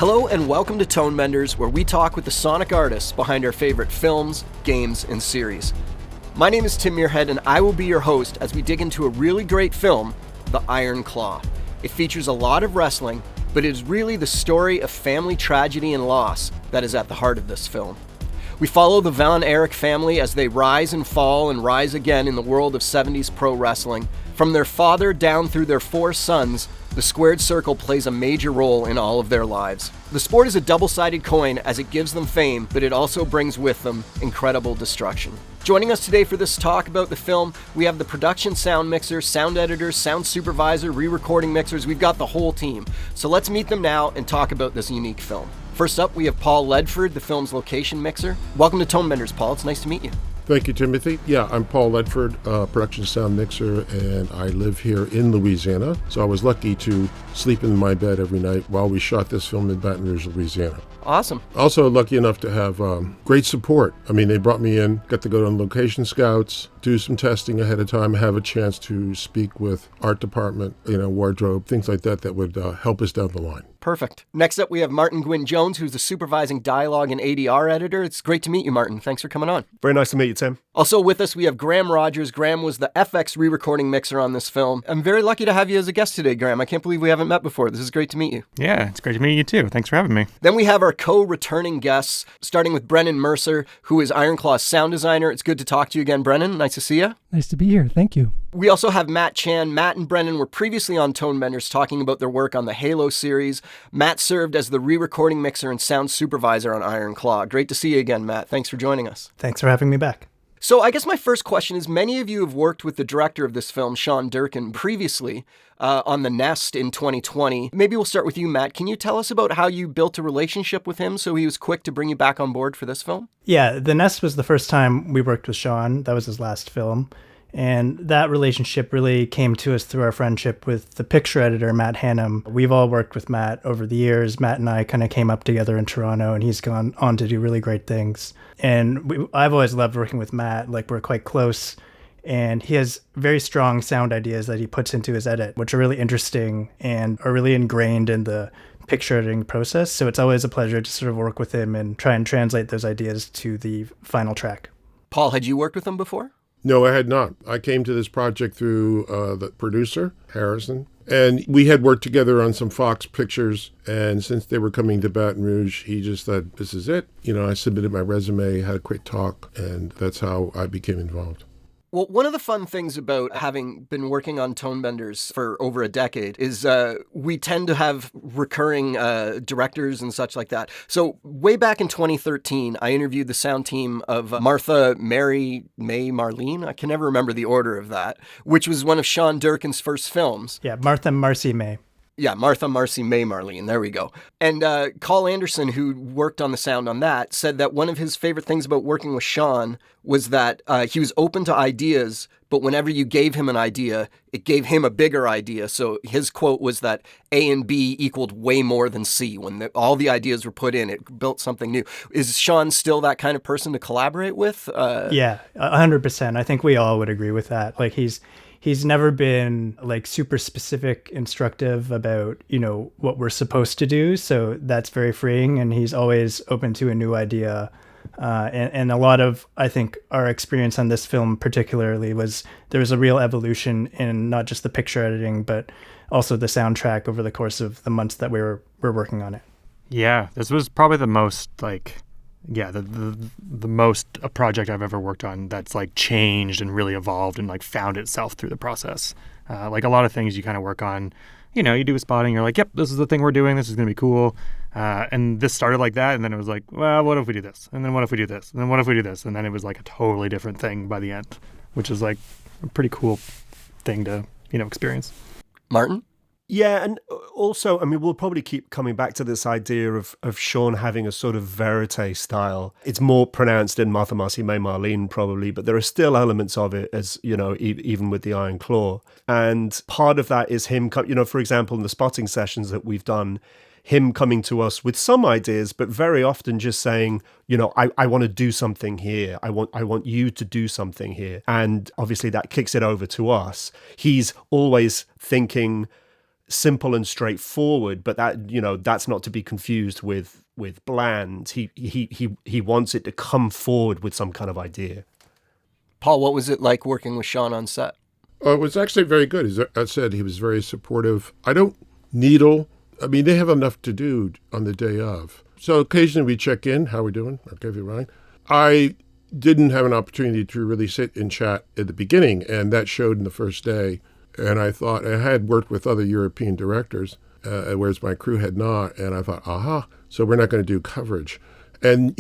Hello and welcome to Tonebenders, where we talk with the sonic artists behind our favorite films, games, and series. My name is Tim Muirhead, and I will be your host as we dig into a really great film, The Iron Claw. It features a lot of wrestling, but it is really the story of family tragedy and loss that is at the heart of this film. We follow the Von Erich family as they rise and fall and rise again in the world of 70s pro wrestling. From their father down through their 4 sons, the squared circle plays a major role in all of their lives. The sport is a double-sided coin as it gives them fame, but it also brings with them incredible destruction. Joining us today for this talk about the film, we have the production sound mixer, sound editors, sound supervisor, re-recording mixers. We've got the whole team. So let's meet them now and talk about this unique film. First up, we have Paul Ledford, the film's location mixer. Welcome to Tonebenders, Paul. It's nice to meet you. Thank you, Timothy. Yeah, I'm Paul Ledford, production sound mixer, and I live here in Louisiana. So I was lucky to sleep in my bed every night while we shot this film in Baton Rouge, Louisiana. Awesome. Also lucky enough to have great support. I mean, they brought me in, got to go on location scouts, do some testing ahead of time, have a chance to speak with art department, wardrobe, things like that would help us down the line. Perfect. Next up, we have Martin Gwynn Jones, who's the supervising dialogue and ADR editor. It's great to meet you, Martin. Thanks for coming on. Very nice to meet you, Tim. Also with us, we have Graham Rogers. Graham was the FX re-recording mixer on this film. I'm very lucky to have you as a guest today, Graham. I can't believe we haven't met before. This is great to meet you. Yeah, it's great to meet you too. Thanks for having me. Then we have our co-returning guests, starting with Brennan Mercer, who is Iron Claw's sound designer. It's good to talk to you again, Brennan. Nice to see you. Nice to be here. Thank you. We also have Matt Chan. Matt and Brennan were previously on Tonebenders talking about their work on the Halo series. Matt served as the re-recording mixer and sound supervisor on Iron Claw. Great to see you again, Matt. Thanks for joining us. Thanks for having me back. So I guess my first question is, many of you have worked with the director of this film, Shawn Durkin, previously on The Nest in 2020. Maybe we'll start with you, Matt. Can you tell us about how you built a relationship with him so he was quick to bring you back on board for this film? Yeah, The Nest was the first time we worked with Shawn. That was his last film. And that relationship really came to us through our friendship with the picture editor, Matt Hannum. We've all worked with Matt over the years. Matt and I kind of came up together in Toronto, and he's gone on to do really great things. And I've always loved working with Matt. Like, we're quite close. And he has very strong sound ideas that he puts into his edit, which are really interesting and are really ingrained in the picture editing process. So it's always a pleasure to sort of work with him and try and translate those ideas to the final track. Paul, had you worked with him before? No, I had not. I came to this project through the producer, Harrison, and we had worked together on some Fox pictures, and since they were coming to Baton Rouge, he just said, this is it. I submitted my resume, had a quick talk, and that's how I became involved. Well, one of the fun things about having been working on Tonebenders for over a decade is we tend to have recurring directors and such like that. So way back in 2013, I interviewed the sound team of Martha, Mary, May, Marlene. I can never remember the order of that, which was one of Shawn Durkin's first films. Yeah, Martha, Marcy, May. Yeah, Martha, Marcy, May, Marlene. There we go. And Carl Anderson, who worked on the sound on that, said that one of his favorite things about working with Shawn was that he was open to ideas, but whenever you gave him an idea, it gave him a bigger idea. So his quote was that A and B equaled way more than C. When all the ideas were put in, it built something new. Is Shawn still that kind of person to collaborate with? Yeah, 100%. I think we all would agree with that. Like, He's never been like super specific, instructive about, what we're supposed to do. So that's very freeing. And he's always open to a new idea. And a lot of, I think, our experience on this film particularly was there was a real evolution in not just the picture editing, but also the soundtrack over the course of the months that we were working on it. Yeah, this was probably the most the most a project I've ever worked on that's like changed and really evolved and like found itself through the process. Like a lot of things you kind of work on, you do a spotting, you're like, yep, this is the thing we're doing, this is going to be cool. And this started like that, and then it was like, well, what if we do this? And then what if we do this? And then what if we do this? And then it was like a totally different thing by the end, which is like a pretty cool thing to, experience. Martin? Yeah, and also, we'll probably keep coming back to this idea of Shawn having a sort of verite style. It's more pronounced in Martha, Marcy, May, Marlene, probably, but there are still elements of it, as, even with the Iron Claw. And part of that is him, for example, in the spotting sessions that we've done, him coming to us with some ideas, but very often just saying, I want to do something here. I want you to do something here. And obviously that kicks it over to us. He's always thinking simple and straightforward, but that's not to be confused with bland. He wants it to come forward with some kind of idea. Paul, what was it like working with Shawn on set? It was actually very good. As I said, he was very supportive. I don't needle. I mean, they have enough to do on the day of. So occasionally we check in. How we doing? Okay, if you're right. I didn't have an opportunity to really sit and chat at the beginning, and that showed in the first day. And I thought, I had worked with other European directors, whereas my crew had not. And I thought, so we're not going to do coverage. And,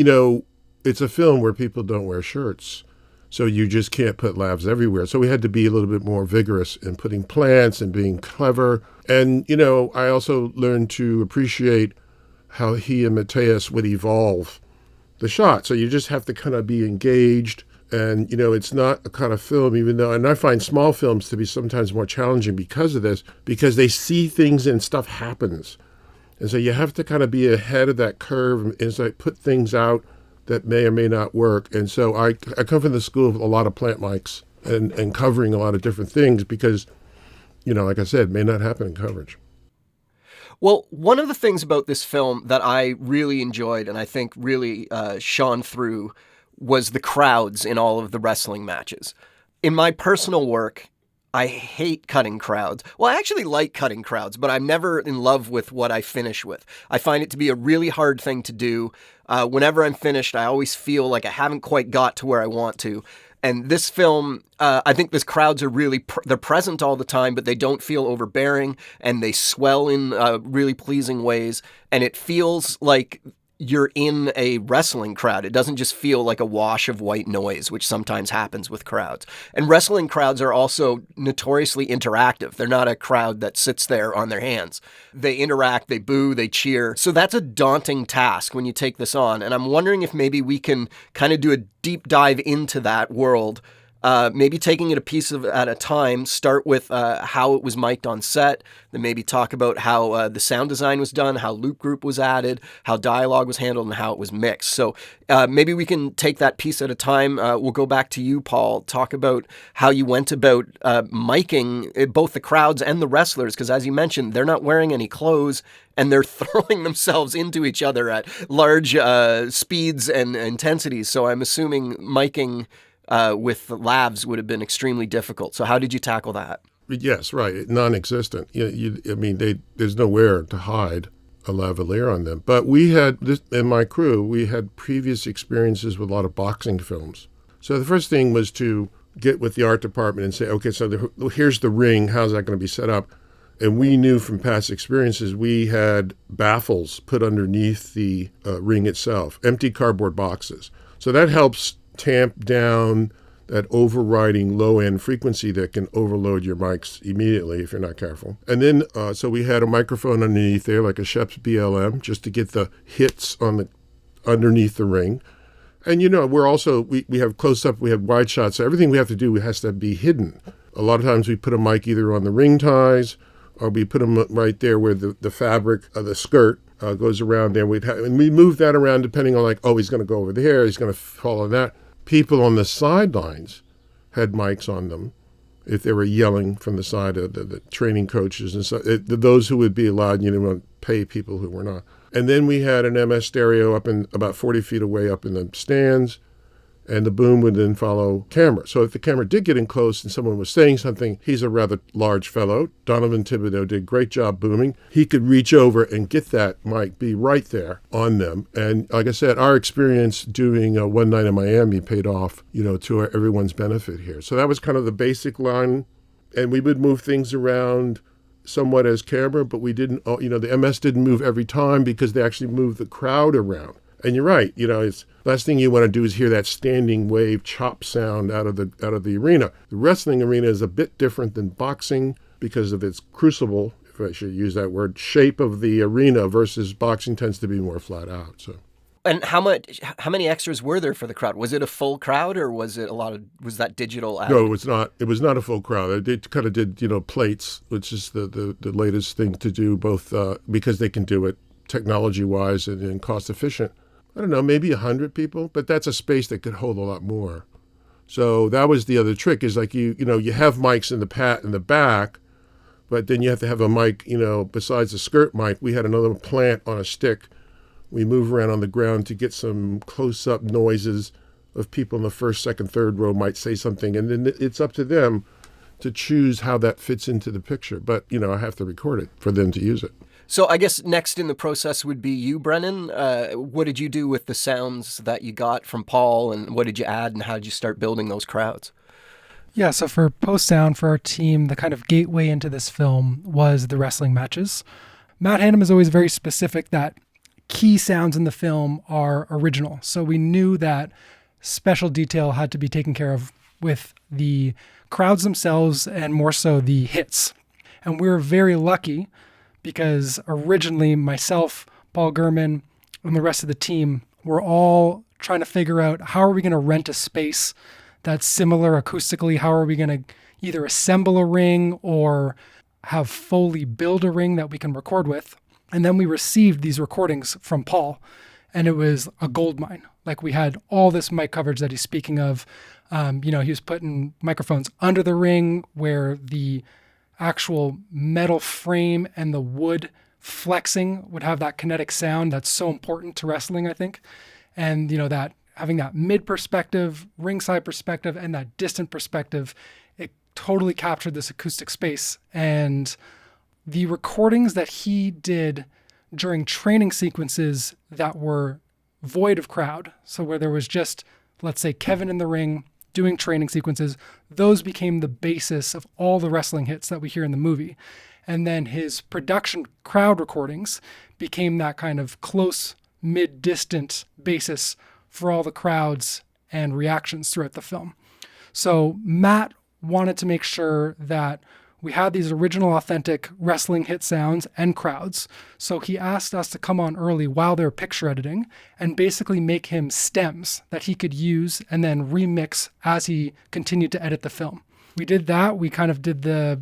it's a film where people don't wear shirts. So you just can't put lavs everywhere. So we had to be a little bit more vigorous in putting plants and being clever. And, I also learned to appreciate how he and Matthias would evolve the shot. So you just have to kind of be engaged. And, it's not a kind of film, and I find small films to be sometimes more challenging because of this, because they see things and stuff happens. And so you have to kind of be ahead of that curve and so put things out that may or may not work. And so I come from the school of a lot of plant mics and covering a lot of different things because, like I said, may not happen in coverage. Well, one of the things about this film that I really enjoyed and I think really shone through was the crowds in all of the wrestling matches. In my personal work, I hate cutting crowds. Well, I actually like cutting crowds, but I'm never in love with what I finish with. I find it to be a really hard thing to do. Whenever I'm finished, I always feel like I haven't quite got to where I want to. And this film, I think these crowds are really, they're present all the time, but they don't feel overbearing and they swell in really pleasing ways. And it feels like you're in a wrestling crowd. It doesn't just feel like a wash of white noise, which sometimes happens with crowds. And wrestling crowds are also notoriously interactive. They're not a crowd that sits there on their hands. They interact, they boo, they cheer. So that's a daunting task when you take this on. And I'm wondering if maybe we can kind of do a deep dive into that world. Maybe taking it a piece at a time, start with how it was mic'd on set, then maybe talk about how the sound design was done, how loop group was added, how dialogue was handled, and how it was mixed. So maybe we can take that piece at a time. We'll go back to you, Paul. Talk about how you went about miking both the crowds and the wrestlers, because as you mentioned, they're not wearing any clothes, and they're throwing themselves into each other at large speeds and intensities. So I'm assuming miking with the lavs would have been extremely difficult. So how did you tackle that? Yes, right. Non-existent. There's nowhere to hide a lavalier on them. But we had, in my crew, we had previous experiences with a lot of boxing films. So the first thing was to get with the art department and say, okay, so here's the ring. How's that going to be set up? And we knew from past experiences, we had baffles put underneath the ring itself, empty cardboard boxes. So that helps tamp down that overriding low-end frequency that can overload your mics immediately if you're not careful. And then, so we had a microphone underneath there, like a Shep's BLM, just to get the hits on underneath the ring. And, we're also, we have close-up, we have wide shots, so everything we have to do has to be hidden. A lot of times we put a mic either on the ring ties or we put them right there where the fabric of the skirt goes around there. And we move that around depending on he's going to go over there, he's going to fall on that. People on the sidelines had mics on them if they were yelling from the side of the training coaches and so those who would be allowed, to pay people who were not. And then we had an MS stereo up in about 40 feet away up in the stands, and the boom would then follow camera. So if the camera did get in close and someone was saying something, he's a rather large fellow. Donovan Thibodeau did a great job booming. He could reach over and get that mic, be right there on them. And like I said, our experience doing One Night in Miami paid off, to everyone's benefit here. So that was kind of the basic line. And we would move things around somewhat as camera, but we didn't, the MS didn't move every time because they actually moved the crowd around. And you're right, it's last thing you want to do is hear that standing wave chop sound out of the arena. The wrestling arena is a bit different than boxing because of its crucible, if I should use that word, shape of the arena versus boxing tends to be more flat out. So. And how many extras were there for the crowd? Was it a full crowd or was that digital? No, it was not. It was not a full crowd. They kind of did, plates, which is the latest thing to do, both because they can do it technology-wise and cost-efficient. I don't know, maybe 100 people, but that's a space that could hold a lot more. So that was the other trick is you have mics in the back, But then you have to have a mic, besides the skirt mic, we had another plant on a stick. We move around on the ground to get some close-up noises of people in the first, second, third row might say something. And then it's up to them to choose how that fits into the picture. But, I have to record it for them to use it. So I guess next in the process would be you, Brennan. What did you do with the sounds that you got from Paul, and what did you add, and how did you start building those crowds? Yeah, so for post-sound for our team, the kind of gateway into this film was the wrestling matches. Matt Hannum is always very specific that key sounds in the film are original. So we knew that special detail had to be taken care of with the crowds themselves and more so the hits. And we were very lucky because originally myself, Paul Gurman, and the rest of the team were all trying to figure out how are we going to rent a space that's similar acoustically? How are we going to either assemble a ring or have Foley build a ring that we can record with? And then we received these recordings from Paul, and it was a gold mine. Like, we had all this mic coverage that he's speaking of. He was putting microphones under the ring where the actual metal frame and the wood flexing would have that kinetic sound that's so important to wrestling, I think. And, that having that mid perspective, ringside perspective, and that distant perspective, it totally captured this acoustic space. And the recordings that he did during training sequences that were void of crowd, so where there was just, let's say, Kevin in the ring doing training sequences, those became the basis of all the wrestling hits that we hear in the movie. And then his production crowd recordings became that kind of close, mid-distant basis for all the crowds and reactions throughout the film. So Matt wanted to make sure that we had these original, authentic wrestling hit sounds and crowds. So he asked us to come on early while they were picture editing and basically make him stems that he could use and then remix as he continued to edit the film. We did that. We kind of did the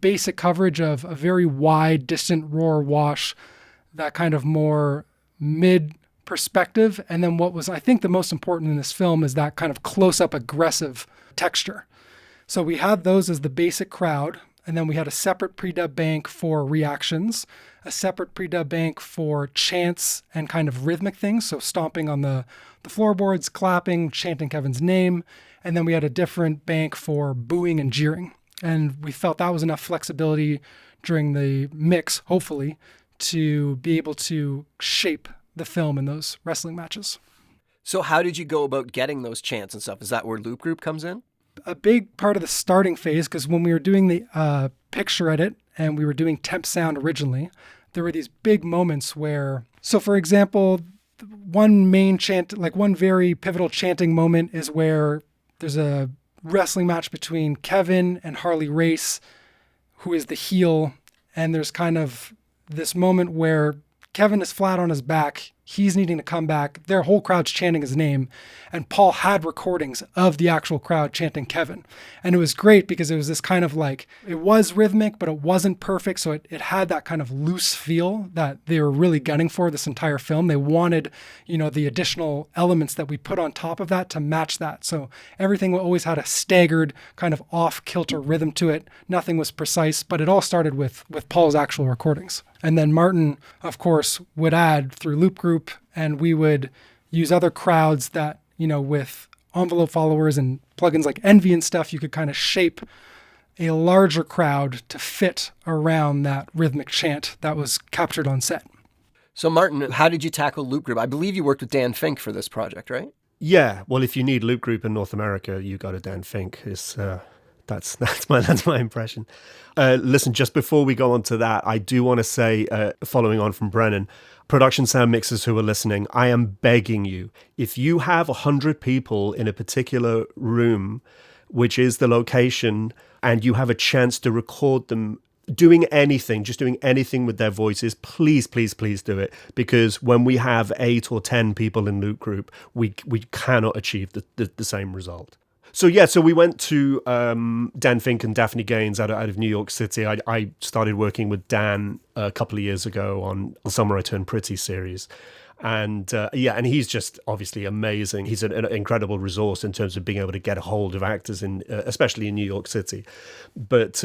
basic coverage of a very wide, distant roar wash, that kind of more mid perspective. And then what was, I think, the most important in this film is that kind of close-up aggressive texture. So we had those as the basic crowd. And then we had a separate pre-dub bank for reactions, a separate pre-dub bank for chants and kind of rhythmic things. So stomping on the floorboards, clapping, chanting Kevin's name. And then we had a different bank for booing and jeering. And we felt that was enough flexibility during the mix, hopefully, to be able to shape the film in those wrestling matches. So how did you go about getting those chants and stuff? Is that where Loop Group comes in? A big part of the starting phase, because when we were doing the picture edit and we were doing temp sound originally, there were these big moments where, so for example, one main chant, like one very pivotal chanting moment is where there's a wrestling match between Kevin and Harley Race, who is the heel. And there's kind of this moment where Kevin is flat on his back. He's needing to come back. Their whole crowd's chanting his name. And Paul had recordings of the actual crowd chanting Kevin. And it was great because it was this kind of like, it was rhythmic, but it wasn't perfect. So it had that kind of loose feel that they were really gunning for this entire film. They wanted, the additional elements that we put on top of that to match that. So everything always had a staggered kind of off-kilter rhythm to it. Nothing was precise, but it all started with Paul's actual recordings. And then Martin, of course, would add through Loop Group, and we would use other crowds that, with envelope followers and plugins like Envy and stuff, you could kind of shape a larger crowd to fit around that rhythmic chant that was captured on set. So Martin, how did you tackle Loop Group? I believe you worked with Dan Fink for this project, right? Yeah, well, if you need Loop Group in North America, you go to Dan Fink. That's my impression. Listen, just before we go on to that, I do want to say, following on from Brennan, production sound mixers who are listening, I am begging you, if you have 100 people in a particular room, which is the location, and you have a chance to record them doing anything, just doing anything with their voices, please, please, please do it. Because when we have 8 or 10 people in Loop Group, we cannot achieve the same result. So we went to Dan Fink and Daphne Gaines out of New York City. I started working with Dan a couple of years ago on the Summer I Turned Pretty series. And and he's just obviously amazing. He's an incredible resource in terms of being able to get a hold of actors, especially in New York City. But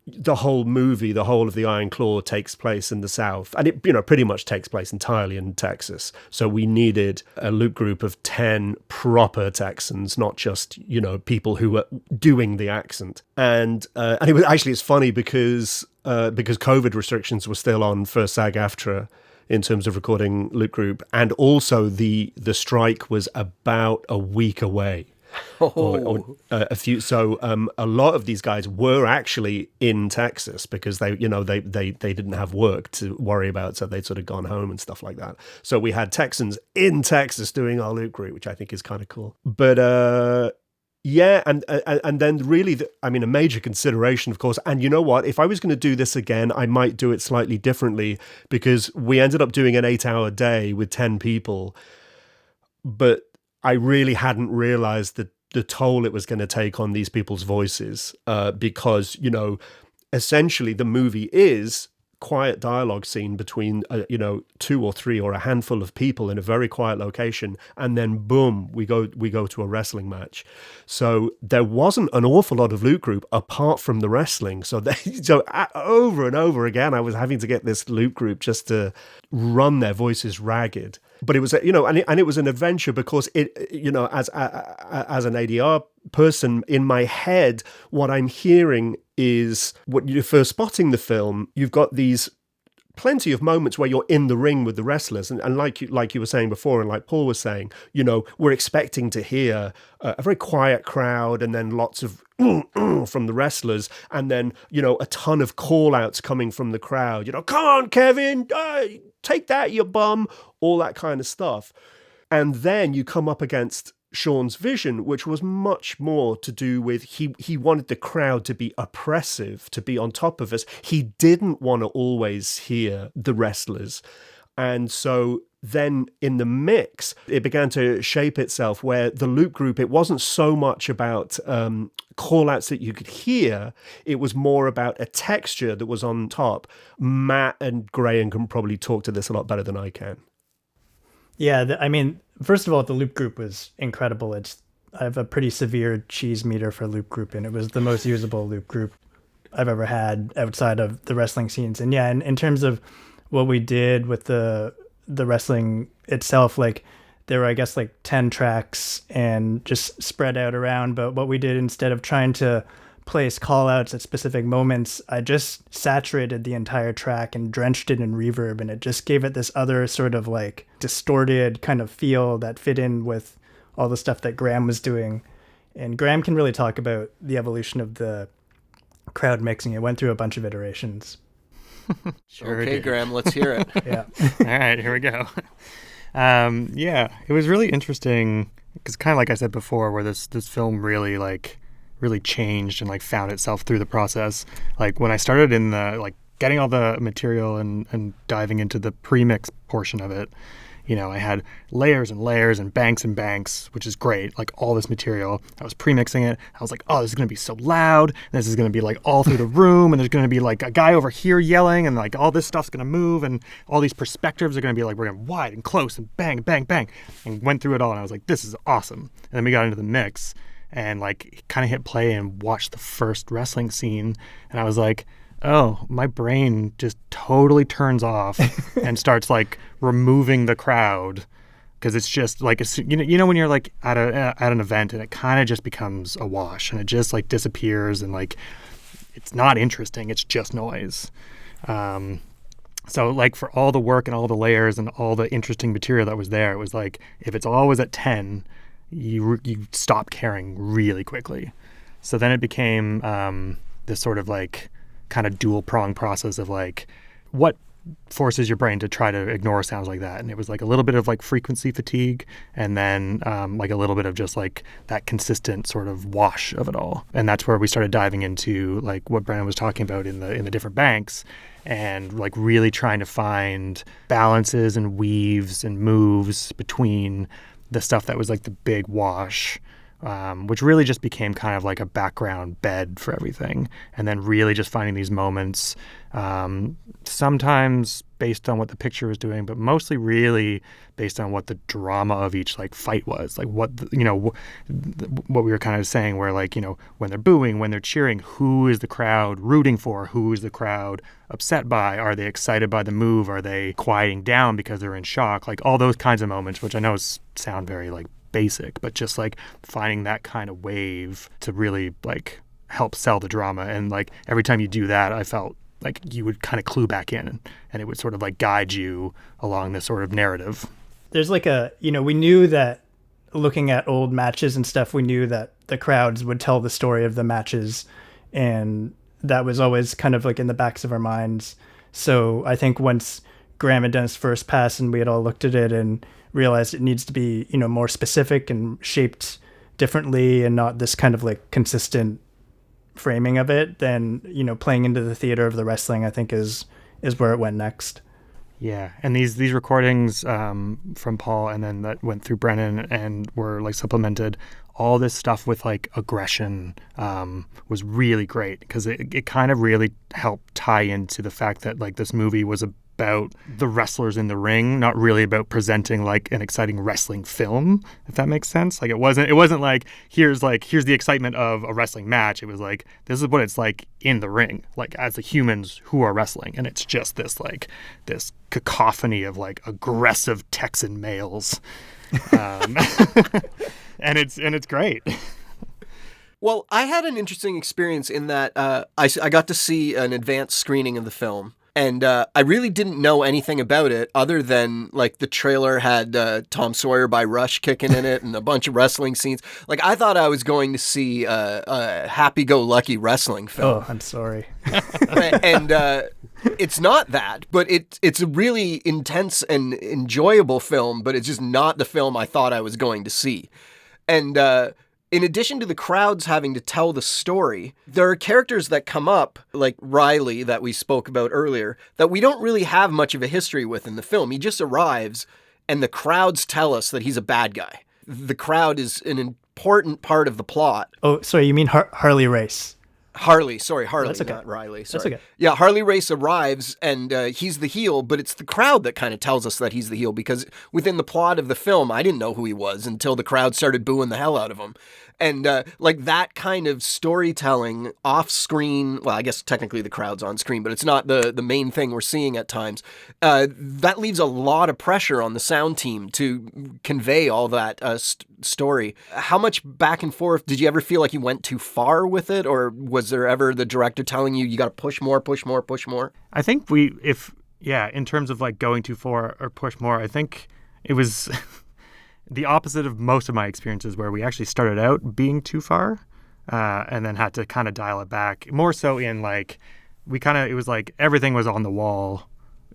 the whole movie, the whole of the Iron Claw takes place in the South, and it, pretty much takes place entirely in Texas. So we needed a loop group of 10 proper Texans, not just, people who were doing the accent. And it was actually, it's funny because COVID restrictions were still on for SAG-AFTRA in terms of recording loop group, and also the strike was about a week away. Or a few. So a lot of these guys were actually in Texas because they didn't have work to worry about, so they'd sort of gone home and stuff like that. So we had Texans in Texas doing our loop group, which I think is kind of cool. But yeah, and then really, a major consideration, of course. And you know what? If I was going to do this again, I might do it slightly differently, because we ended up doing an 8-hour day with 10 people, but I really hadn't realized the toll it was going to take on these people's voices, because, essentially the movie is quiet dialogue scene between, 2 or 3 or a handful of people in a very quiet location. And then boom, we go to a wrestling match. So there wasn't an awful lot of loop group apart from the wrestling. So over and over again, I was having to get this loop group just to run their voices ragged. But it was, and it was an adventure because it, as an ADR person in my head, what I'm hearing is what you're first spotting the film. You've got these plenty of moments where you're in the ring with the wrestlers, and like you were saying before, and like Paul was saying, we're expecting to hear a very quiet crowd, and then lots of from the wrestlers, and then a ton of call outs coming from the crowd. Come on, Kevin, take that, you bum, all that kind of stuff. And then you come up against Shawn's vision, which was much more to do with he wanted the crowd to be oppressive, to be on top of us. He didn't want to always hear the wrestlers. And so then in the mix, it began to shape itself where the loop group, it wasn't so much about call-outs that you could hear. It was more about a texture that was on top. Matt and Graham can probably talk to this a lot better than I can. Yeah, first of all, the loop group was incredible. I have a pretty severe cheese meter for loop group, and it was the most usable loop group I've ever had outside of the wrestling scenes. And yeah, in terms of what we did with the wrestling itself, there were, I guess, 10 tracks and just spread out around. But what we did, instead of trying to place call outs at specific moments, I just saturated the entire track and drenched it in reverb, and it just gave it this other sort of distorted kind of feel that fit in with all the stuff that Graham was doing. And Graham can really talk about the evolution of the crowd mixing. It went through a bunch of iterations. Sure okay, did. Graham, let's hear it. Yeah. All right, here we go. Yeah, it was really interesting because, kind of like I said before, where this film really changed and found itself through the process. When I started in the getting all the material and diving into the pre-mix portion of it, I had layers and layers and banks, which is great. All this material, I was pre-mixing it. I was like, oh, this is going to be so loud. This is going to be all through the room. And there's going to be a guy over here yelling, and all this stuff's going to move. And all these perspectives are going to be we're going to wide and close and bang, bang, bang. And went through it all. And I was like, this is awesome. And then we got into the mix and kind of hit play and watched the first wrestling scene. And I was like, oh, my brain just totally turns off and starts removing the crowd, because it's just when you're at an event and it kind of just becomes a wash and it just disappears and it's not interesting, it's just noise. So for all the work and all the layers and all the interesting material that was there, it was if it's always at 10, you stop caring really quickly. So then it became this sort of kind of dual prong process of what forces your brain to try to ignore sounds like that. And it was a little bit of frequency fatigue, and then a little bit of just that consistent sort of wash of it all. And that's where we started diving into what Brennan was talking about in the different banks, and really trying to find balances and weaves and moves between the stuff that was the big wash, which really just became kind of a background bed for everything. And then really just finding these moments, sometimes based on what the picture was doing, but mostly really based on what the drama of each like fight was. Like what what we were kind of saying, where like, when they're booing, when they're cheering, who is the crowd rooting for? Who is the crowd upset by? Are they excited by the move? Are they quieting down because they're in shock? Like all those kinds of moments, which I know sound very like basic, but just like finding that kind of wave to really like help sell the drama. And like every time you do that, I felt like you would kind of clue back in, and it would sort of like guide you along this sort of narrative. There's like we knew that looking at old matches and stuff, we knew that the crowds would tell the story of the matches, and that was always kind of like in the backs of our minds. So I think once Graham had done his first pass and we had all looked at it and realized it needs to be, more specific and shaped differently and not this kind of like consistent framing of it, then playing into the theater of the wrestling, I think is where it went next. Yeah, and these recordings from Paul, and then that went through Brennan and were like supplemented. All this stuff with like aggression was really great, because it kind of really helped tie into the fact that like this movie was about the wrestlers in the ring, not really about presenting like an exciting wrestling film, if that makes sense. Like it wasn't like here's the excitement of a wrestling match. It was like, this is what it's like in the ring, like as the humans who are wrestling, and it's just this cacophony of like aggressive Texan males. And it's great. Well, I had an interesting experience in that I got to see an advanced screening of the film. And I really didn't know anything about it other than like the trailer had Tom Sawyer by Rush kicking in it and a bunch of wrestling scenes. Like I thought I was going to see a happy-go-lucky wrestling film. Oh, I'm sorry. And it's not that, but it's a really intense and enjoyable film, but it's just not the film I thought I was going to see. And in addition to the crowds having to tell the story, there are characters that come up, like Riley that we spoke about earlier, that we don't really have much of a history with in the film. He just arrives, and the crowds tell us that he's a bad guy. The crowd is an important part of the plot. Oh, sorry, you mean Harley Race? Harley, That's okay. not Riley. Sorry. That's okay. Yeah, Harley Race arrives, and he's the heel, but it's the crowd that kind of tells us that he's the heel, because within the plot of the film, I didn't know who he was until the crowd started booing the hell out of him. And like that kind of storytelling off screen, well, I guess technically the crowd's on screen, but it's not the main thing we're seeing at times. That leaves a lot of pressure on the sound team to convey all that story. How much back and forth did you ever feel like you went too far with it, or was there ever the director telling you got to push more? I think in terms of like going too far or push more, I think it was the opposite of most of my experiences, where we actually started out being too far and then had to kind of dial it back. More so in like, it was like everything was on the wall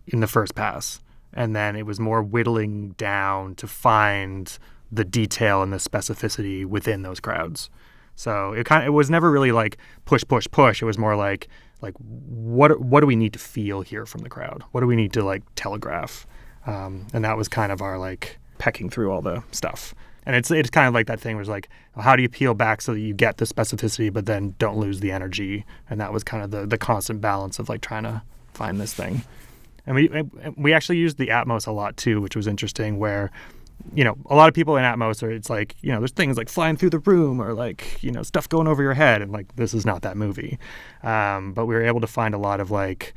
in the first pass. And then it was more whittling down to find the detail and the specificity within those crowds. So it was never really like push. It was more like what do we need to feel here from the crowd? What do we need to like telegraph? And that was kind of our like pecking through all the stuff. And it's kind of like that thing where it's like, how do you peel back so that you get the specificity but then don't lose the energy? And that was kind of the constant balance of like trying to find this thing. And we actually used the Atmos a lot too, which was interesting, where a lot of people in Atmos it's like, there's things like flying through the room or like, stuff going over your head. And like, this is not that movie. But we were able to find a lot of like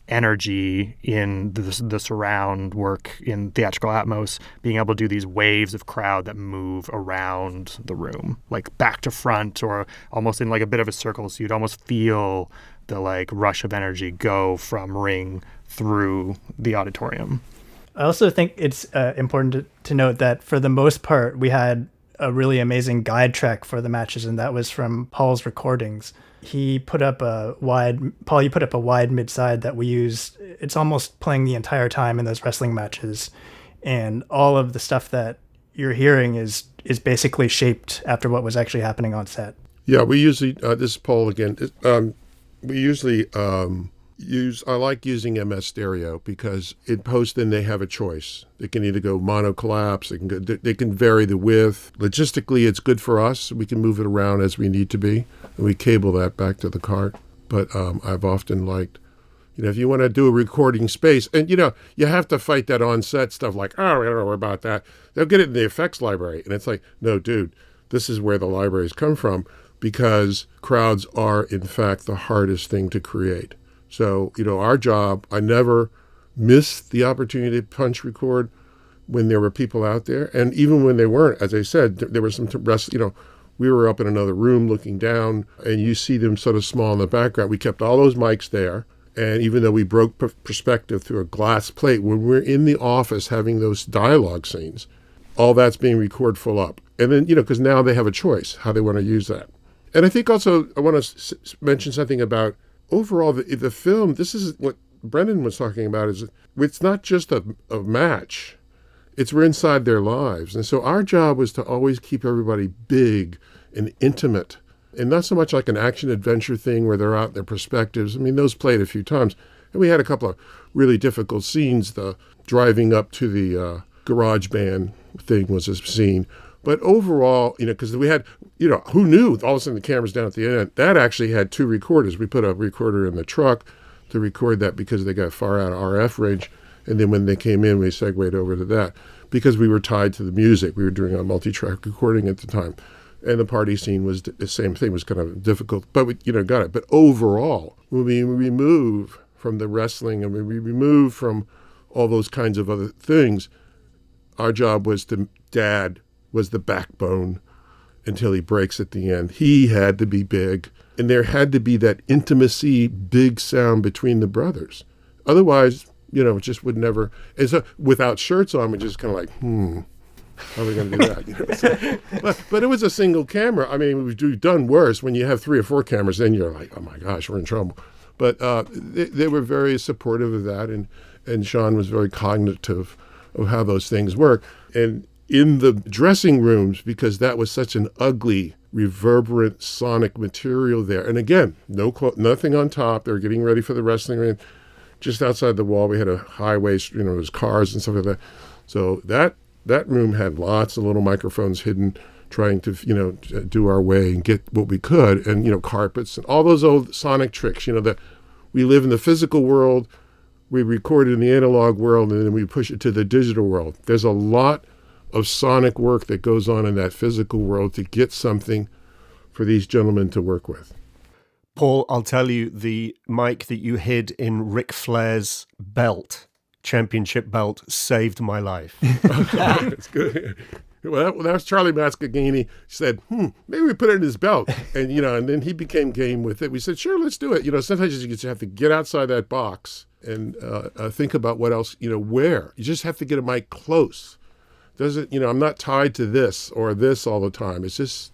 energy in the surround work in theatrical Atmos, being able to do these waves of crowd that move around the room, like back to front or almost in like a bit of a circle. So you'd almost feel the like rush of energy go from ring through the auditorium. I also think it's important to note that for the most part, we had a really amazing guide track for the matches, and that was from Paul's recordings. He put up a wide mid-side that we used. It's almost playing the entire time in those wrestling matches. And all of the stuff that you're hearing is basically shaped after what was actually happening on set. Yeah, we usually, this is Paul again. We usually I like using MS Stereo because in post then they have a choice. They can either go mono collapse, they can vary the width. Logistically, it's good for us. We can move it around as we need to be, and we cable that back to the cart. But I've often liked If you want to do a recording space, and you have to fight that on-set stuff like, oh, I don't know about that. They'll get it in the effects library. And it's like, no, dude, this is where the libraries come from, because crowds are, in fact, the hardest thing to create. So, our job, I never missed the opportunity to punch record when there were people out there. And even when they weren't, as I said, there was some rest, we were up in another room looking down, and you see them sort of small in the background. We kept all those mics there. And even though we broke perspective through a glass plate, when we're in the office having those dialogue scenes, all that's being recorded full up. And then, because now they have a choice how they want to use that. And I think also I want to mention something about overall the film. This is what Brennan was talking about, is it's not just a match. We're inside their lives. And so our job was to always keep everybody big and intimate, and not so much like an action-adventure thing where they're out in their perspectives. I mean, those played a few times. And we had a couple of really difficult scenes. The driving up to the garage band thing was a scene. But overall, because we had, who knew? All of a sudden the camera's down at the end. That actually had 2 recorders. We put a recorder in the truck to record that because they got far out of RF range. And then when they came in, we segued over to that because we were tied to the music. We were doing a multi-track recording at the time. And the party scene was the same thing, was kind of difficult, but we, got it. But overall, when we remove from the wrestling and we remove from all those kinds of other things, our job was Dad was the backbone until he breaks at the end. He had to be big, and there had to be that intimacy, big sound between the brothers. Otherwise, it just would never. And so without shirts on, we just kind of like, how are we going to do that? But it was a single camera. I mean, we've done worse. When you have 3 or 4 cameras, then you're like, oh my gosh, we're in trouble. But they were very supportive of that, and Shawn was very cognitive of how those things work. And in the dressing rooms, because that was such an ugly, reverberant, sonic material there. And again, nothing on top. They were getting ready for the wrestling ring. Just outside the wall, we had a highway, there's cars and stuff like that. So that room had lots of little microphones hidden, trying to, do our way and get what we could, and, carpets and all those old sonic tricks, that we live in the physical world, we record in the analog world, and then we push it to the digital world. There's a lot of sonic work that goes on in that physical world to get something for these gentlemen to work with. Paul, I'll tell you, the mic that you hid in Ric Flair's belt, championship belt, saved my life. That's good. Well, that was Charlie Mascagini. He said, maybe we put it in his belt. And, and then he became game with it. We said, sure, let's do it. Sometimes you just have to get outside that box and think about what else, where. You just have to get a mic close. Doesn't, I'm not tied to this or this all the time. It's just.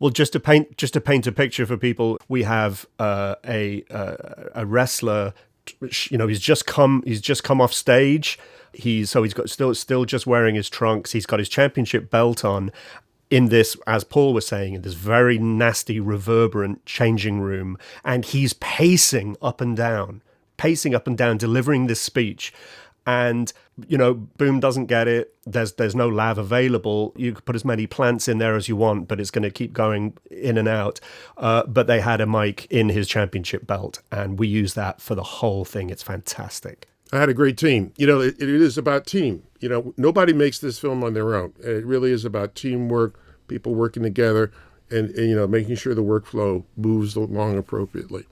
Well, just to paint a picture for people, we have a wrestler. He's just come off stage. He's got still just wearing his trunks. He's got his championship belt on in this, as Paul was saying, in this very nasty, reverberant changing room, and he's pacing up and down, delivering this speech. And, Boom doesn't get it. There's no lav available. You could put as many plants in there as you want, but it's going to keep going in and out. But they had a mic in his championship belt, and we use that for the whole thing. It's fantastic. I had a great team. It is about team. Nobody makes this film on their own. It really is about teamwork, people working together, and making sure the workflow moves along appropriately.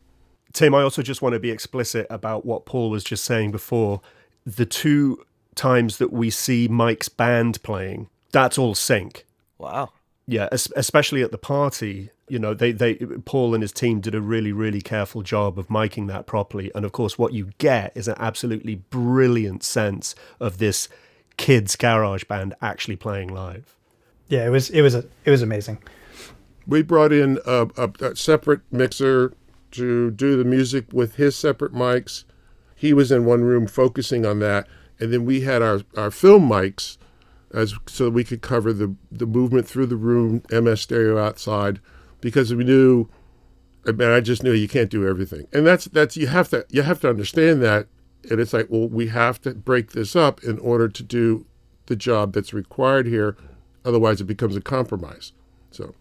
Tim, I also just want to be explicit about what Paul was just saying before. The 2 times that we see Mike's band playing, that's all sync. Wow. Yeah, especially at the party, they Paul and his team did a really, really careful job of miking that properly. And of course, what you get is an absolutely brilliant sense of this kids' garage band actually playing live. Yeah, it was amazing. We brought in a separate mixer to do the music with his separate mics. He was in one room focusing on that. And then we had our film mics so we could cover the movement through the room, MS stereo outside, because we knew, I just knew you can't do everything. And that's you have to understand that. And it's like, well, we have to break this up in order to do the job that's required here. Otherwise it becomes a compromise. So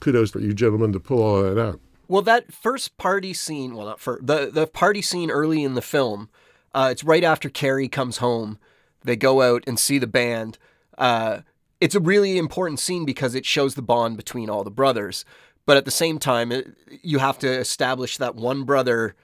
kudos for you gentlemen to pull all that out. Well, that first party scene, well, not first, the party scene early in the film, it's right after Carrie comes home. They go out and see the band. It's a really important scene because it shows the bond between all the brothers. But at the same time, you have to establish that one brother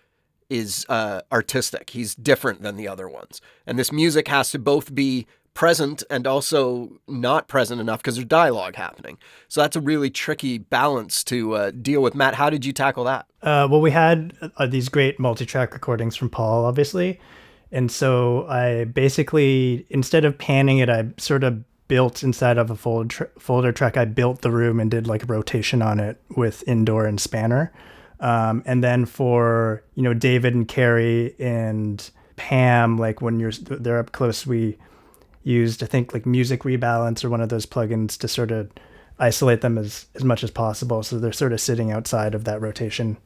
is artistic. He's different than the other ones. And this music has to both be present and also not present enough because there's dialogue happening. So that's a really tricky balance to deal with. Matt, how did you tackle that? Well, we had these great multi-track recordings from Paul, obviously. And so I basically, instead of panning it, I sort of built inside of a folder track. I built the room and did like a rotation on it with indoor and spanner. And then for, David and Carrie and Pam, like when they're up close, we used, I think, like Music Rebalance or one of those plugins to sort of isolate them as much as possible. So they're sort of sitting outside of that rotating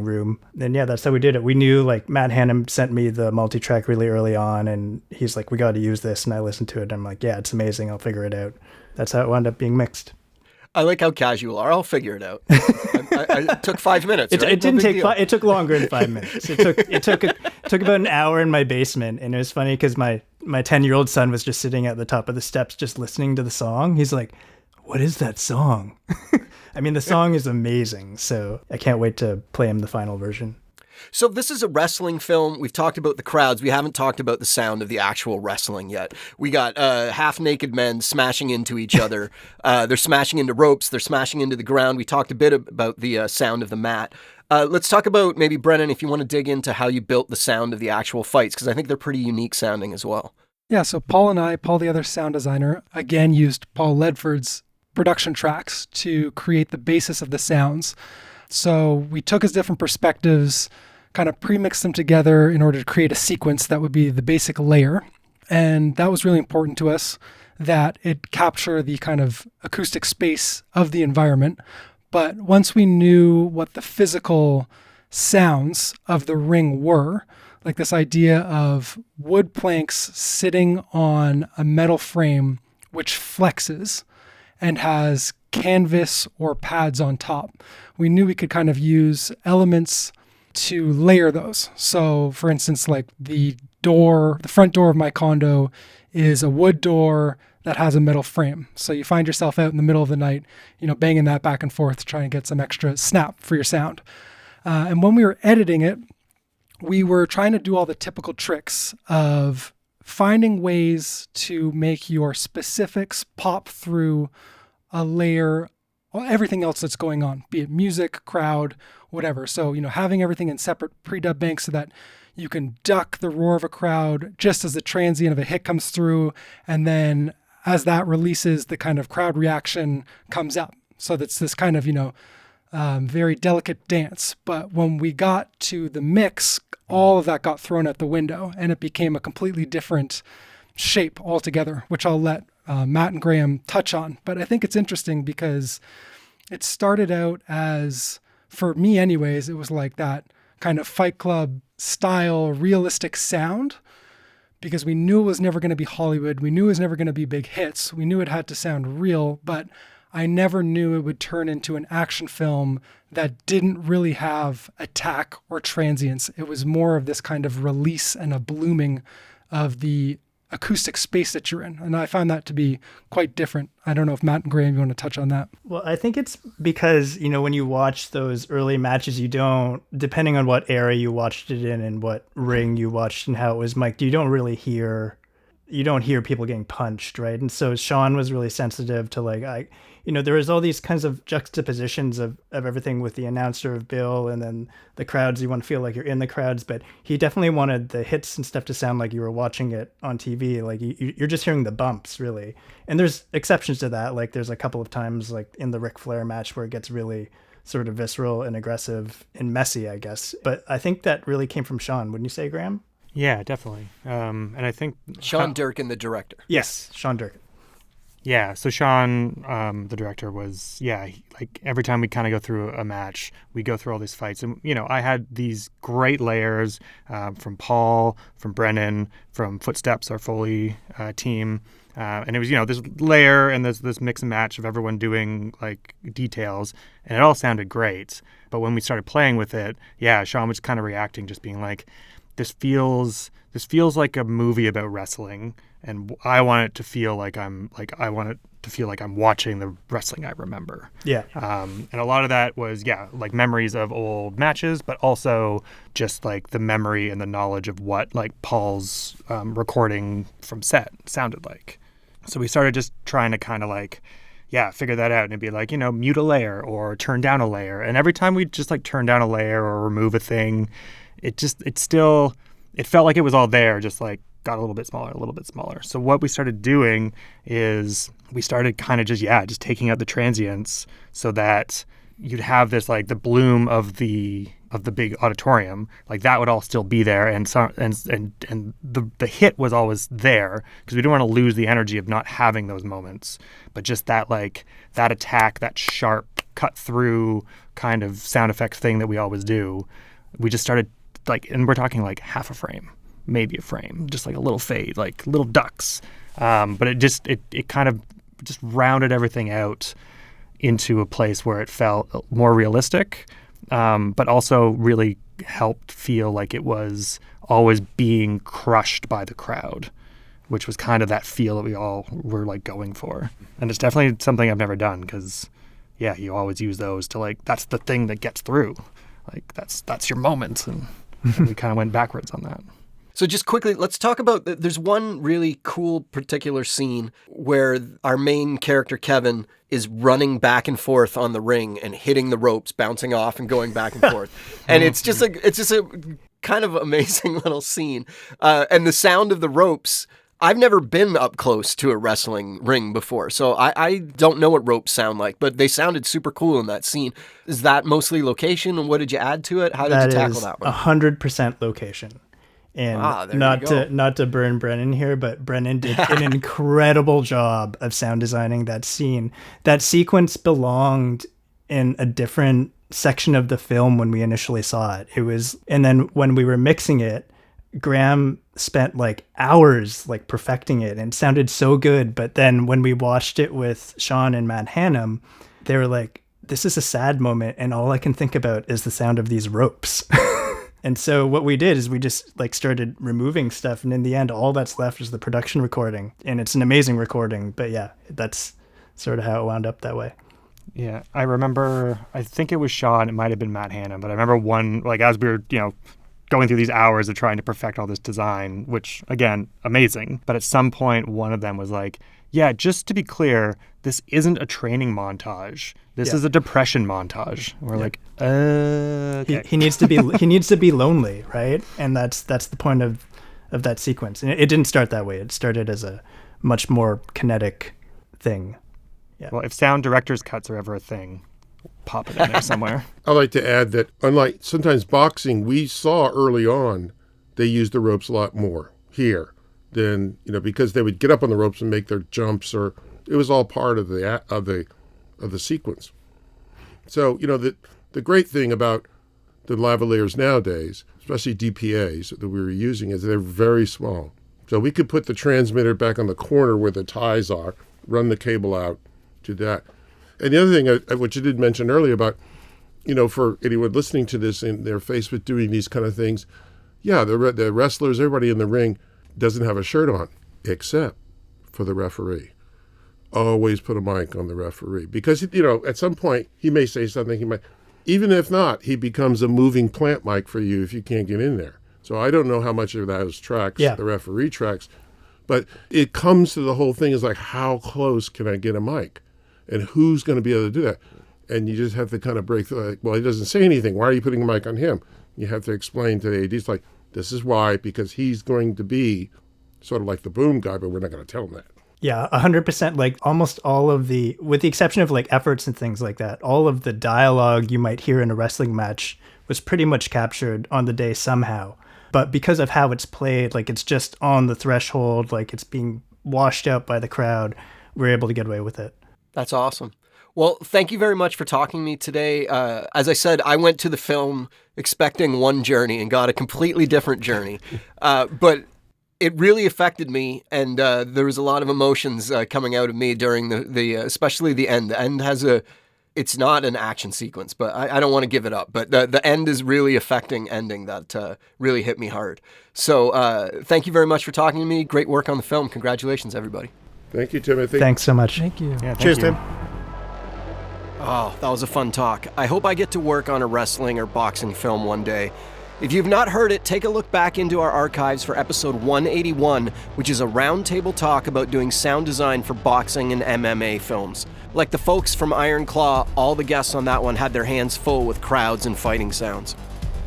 room. And yeah, that's how we did it. We knew, like, Matt Hannum sent me the multi-track really early on, and he's like, we got to use this. And I listened to it. And I'm like, yeah, it's amazing. I'll figure it out. That's how it wound up being mixed. I like how casual you are. I'll figure it out. It took 5 minutes. It Right? didn't take. It took longer than 5 minutes. It took about an hour in my basement, and it was funny because my 10-year-old son was just sitting at the top of the steps, just listening to the song. He's like, "What is that song?" I mean, the song is amazing, so I can't wait to play him the final version. So this is a wrestling film. We've talked about the crowds. We haven't talked about the sound of the actual wrestling yet. We got half-naked men smashing into each other. They're smashing into ropes. They're smashing into the ground. We talked a bit about the sound of the mat. Let's talk about maybe, Brennan, if you want to dig into how you built the sound of the actual fights, because I think they're pretty unique sounding as well. Yeah, so Paul, the other sound designer, again used Paul Ledford's production tracks to create the basis of the sounds. So we took his different perspectives, kind of pre-mixed them together in order to create a sequence that would be the basic layer. And that was really important to us, that it capture the kind of acoustic space of the environment. But once we knew what the physical sounds of the ring were, like this idea of wood planks sitting on a metal frame which flexes and has canvas or pads on top, we knew we could kind of use elements to layer those. So for instance, like the front door of my condo is a wood door that has a metal frame. So you find yourself out in the middle of the night, banging that back and forth to try and get some extra snap for your sound. And when we were editing it, we were trying to do all the typical tricks of finding ways to make your specifics pop through a layer, everything else that's going on, be it music, crowd, whatever. So, having everything in separate pre-dub banks so that you can duck the roar of a crowd just as the transient of a hit comes through. And then as that releases, the kind of crowd reaction comes up. So that's this kind of, very delicate dance. But when we got to the mix, all of that got thrown out the window and it became a completely different shape altogether, which I'll let Matt and Graham touch on. But I think it's interesting because it started out as, for me anyways, it was like that kind of Fight Club style, realistic sound, because we knew it was never going to be Hollywood. We knew it was never going to be big hits. We knew it had to sound real, but I never knew it would turn into an action film that didn't really have attack or transience. It was more of this kind of release and a blooming of the acoustic space that you're in. And I found that to be quite different. I don't know if Matt and Graham, you want to touch on that? Well, I think it's because, when you watch those early matches, you don't, depending on what era you watched it in and what ring you watched and how it was mic'd, you don't hear people getting punched, right? And so Shawn was really sensitive to there was all these kinds of juxtapositions of everything with the announcer of Bill and then the crowds. You want to feel like you're in the crowds, but he definitely wanted the hits and stuff to sound like you were watching it on TV. Like you're just hearing the bumps, really. And there's exceptions to that. Like there's a couple of times like in the Ric Flair match where it gets really sort of visceral and aggressive and messy, I guess. But I think that really came from Shawn. Wouldn't you say, Graham? Yeah, definitely. And I think Shawn Durkin, the director. Yes, Shawn Durkin. Yeah, so Shawn, the director, was, like every time we kind of go through a match, we go through all these fights. And, I had these great layers from Paul, from Brennan, from Footsteps, our Foley team. And it was, this layer and this mix and match of everyone doing like details, and it all sounded great. But when we started playing with it, Shawn was kind of reacting, just being like, this feels like a movie about wrestling, and I want it to feel like I'm watching the wrestling I remember. Yeah. And a lot of that was, like memories of old matches, but also just like the memory and the knowledge of what like Paul's recording from set sounded like. So we started just trying to kind of like, figure that out, and it'd be like, mute a layer or turn down a layer. And every time we just like turn down a layer or remove a thing, it felt like it was all there, just like got a little bit smaller. So what we started doing is we started kind of just taking out the transients so that you'd have this like the bloom of the big auditorium, like that would all still be there, and the hit was always there because we didn't want to lose the energy of not having those moments, but just that like that attack, that sharp cut through kind of sound effects thing that we always do. We just started like, and we're talking like half a frame, maybe a frame, just like a little fade, like little ducks. But it kind of just rounded everything out into a place where it felt more realistic, but also really helped feel like it was always being crushed by the crowd, which was kind of that feel that we all were like going for. And it's definitely something I've never done because, you always use those to like, that's the thing that gets through. Like that's your moment. And we kind of went backwards on that. So just quickly, let's talk about, there's one really cool particular scene where our main character, Kevin, is running back and forth on the ring and hitting the ropes, bouncing off and going back and forth. And it's just a kind of amazing little scene. And the sound of the ropes, I've never been up close to a wrestling ring before, so I don't know what ropes sound like, but they sounded super cool in that scene. Is that mostly location, and what did you add to it? How did you tackle that one? 100% location. And not to burn Brennan here, but Brennan did an incredible job of sound designing that scene. That sequence belonged in a different section of the film when we initially saw it. And then when we were mixing it, Graham spent like hours like perfecting it, and it sounded so good. But then when we watched it with Shawn and Matt Hannum, they were like, this is a sad moment, and all I can think about is the sound of these ropes. And so what we did is we just like started removing stuff, and in the end all that's left is the production recording, and it's an amazing recording. But that's sort of how it wound up that way. Yeah, I remember, I think it was Shawn, it might have been Matt Hannum, but I remember one, like as we were, going through these hours of trying to perfect all this design, which again, amazing. But at some point, one of them was like, just to be clear, this isn't a training montage. This is a depression montage. And we're like, okay. He needs to be lonely, right? And that's the point of that sequence. And it didn't start that way. It started as a much more kinetic thing. Yeah. Well, if sound director's cuts are ever a thing, pop it in there somewhere. I like to add that unlike sometimes boxing, we saw early on they used the ropes a lot more here than, because they would get up on the ropes and make their jumps, or it was all part of the sequence. So, the great thing about the lavaliers nowadays, especially DPAs that we were using, is they're very small. So we could put the transmitter back on the corner where the ties are, run the cable out to that. And the other thing, which you did mention earlier about, for anyone listening to this and they're faced with doing these kind of things, the wrestlers, everybody in the ring doesn't have a shirt on, except for the referee. Always put a mic on the referee. Because, at some point, he may say something, even if not, he becomes a moving plant mic for you if you can't get in there. So I don't know how much of those tracks, the referee tracks, but it comes to the whole thing is like, how close can I get a mic? And who's going to be able to do that? And you just have to kind of break through, like, well, he doesn't say anything. Why are you putting a mic on him? You have to explain to the ADs, like, this is why, because he's going to be sort of like the boom guy, but we're not going to tell him that. Yeah, 100%. Like almost all of with the exception of like efforts and things like that, all of the dialogue you might hear in a wrestling match was pretty much captured on the day somehow. But because of how it's played, like it's just on the threshold, like it's being washed out by the crowd, we're able to get away with it. That's awesome. Well, thank you very much for talking to me today. As I said, I went to the film expecting one journey and got a completely different journey. But it really affected me, and there was a lot of emotions coming out of me during the especially the end. The end has it's not an action sequence, but I don't want to give it up. But the end is really affecting ending that really hit me hard. So thank you very much for talking to me. Great work on the film. Congratulations, everybody. Thank you, Timothy. Thanks so much. Thank you. Yeah, thank Cheers, you. Tim. Oh, that was a fun talk. I hope I get to work on a wrestling or boxing film one day. If you've not heard it, take a look back into our archives for episode 181, which is a roundtable talk about doing sound design for boxing and MMA films. Like the folks from Iron Claw, all the guests on that one had their hands full with crowds and fighting sounds.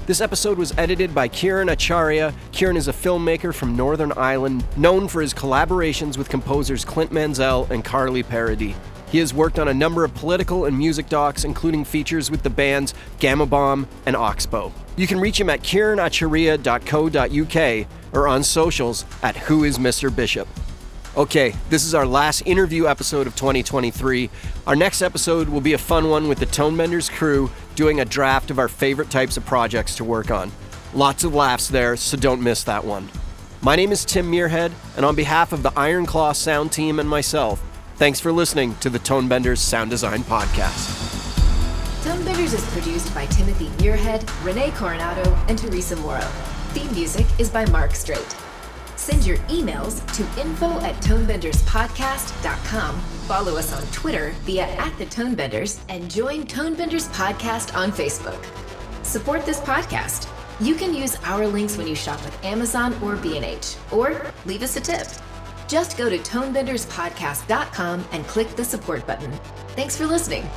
This episode was edited by Kieran Acharya. Kieran is a filmmaker from Northern Ireland, known for his collaborations with composers Clint Mansell and Carly Paradis. He has worked on a number of political and music docs, including features with the bands Gamma Bomb and Oxbow. You can reach him at kieranacharya.co.uk or on socials at whoismrbishop. Okay, this is our last interview episode of 2023. Our next episode will be a fun one with the Tonebenders crew doing a draft of our favorite types of projects to work on. Lots of laughs there, so don't miss that one. My name is Tim Muirhead, and on behalf of the Iron Claw sound team and myself, thanks for listening to the Tonebenders Sound Design Podcast. Tonebenders is produced by Timothy Muirhead, Renee Coronado, and Teresa Morrow. Theme music is by Mark Strait. Send your emails to info@tonebenderspodcast.com. Follow us on Twitter via @thetonebenders and join Tonebenders Podcast on Facebook. Support this podcast. You can use our links when you shop at Amazon or B&H, or leave us a tip. Just go to tonebenderspodcast.com and click the support button. Thanks for listening.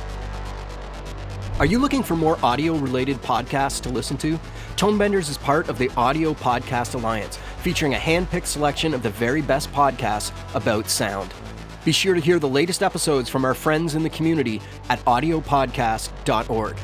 Are you looking for more audio-related podcasts to listen to? Tonebenders is part of the Audio Podcast Alliance, featuring a hand-picked selection of the very best podcasts about sound. Be sure to hear the latest episodes from our friends in the community at audiopodcast.org.